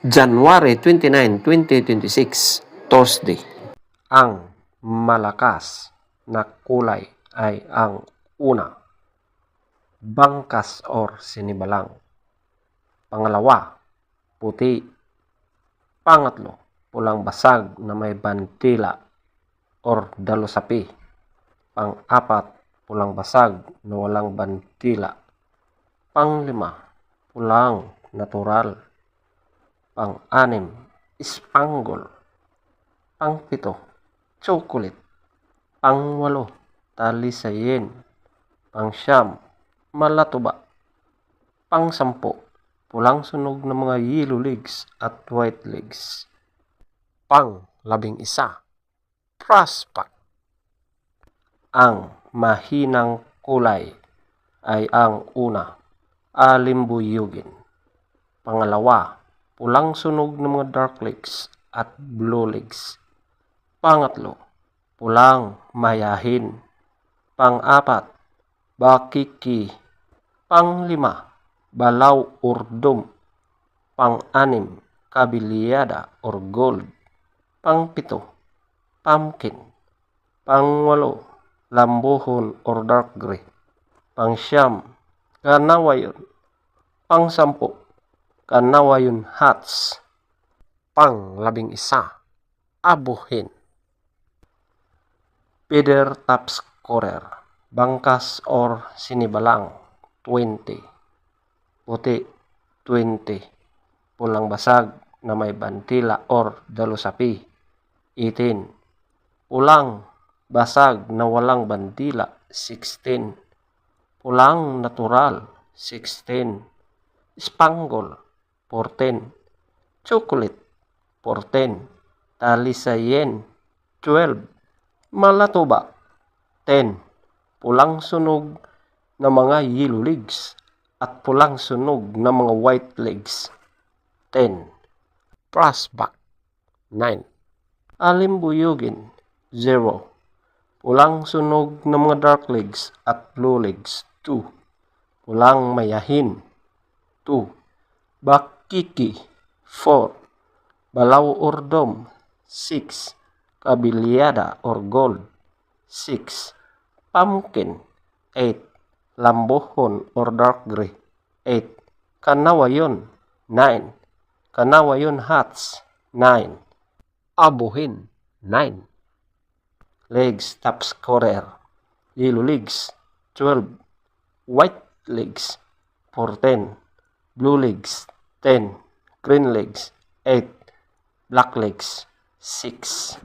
January 29, 2026, Thursday. Ang malakas na kulay ay ang una, bangkas or sinibalang. Pangalawa, puti. Pangatlo, pulang basag na may bantila or dalusapi. Pang-apat, pulang basag na walang bantila. Panglima, pulang natural. Pang-anim, spangle. Pang-pito, chocolate. Pang-walo, talisayin. Pang-siyam, malatuba. Pang-sampo, pulang sunog ng mga yellow legs at white legs. Pang-11, prospect. Ang mahinang kulay ay ang una, alimbuyugin. Pangalawa, pulang sunog ng mga dark legs at blue legs. Pangatlo, pulang mayahin. Pang-apat, bakiki. Panglima, balaw urdom. Pang-anim, kabilyada or gold. Pang-pito, pumpkin. Pang-walo, lambuhon or dark gray. Pang-siyam, kanawayon. Pang-sampu, kanawayon hats. Pang-11, abuhin. Feather top scorer, bangkas or sinibalang, 20. Puti, 20. Pulang basag na may bantila or dalusapi, 18. Pulang basag na walang bantila, 16. Pulang natural, 16. Spangle, 14. Chocolate, 14. Talisayen, 12. Malatuba, 10. Pulang sunog na mga yellow legs at pulang sunog na mga white legs, 10. Prospect, 9. Alimbuyugin, 0. Pulang sunog ng mga dark legs at blue legs, 2. Pulang mayahin, 2. Bakiki, 4. Balaw urdom, 6. Kabilyada or gold, 6. Pumpkin, 8. Lambuhon or dark gray, 8. Kanawayon, 9. Kanawayon hats, 9. Abuhin, 9. Legs top scorer, yellow legs, 12. White legs, 14. Blue legs, 10. Green legs, 8. Black legs, 6.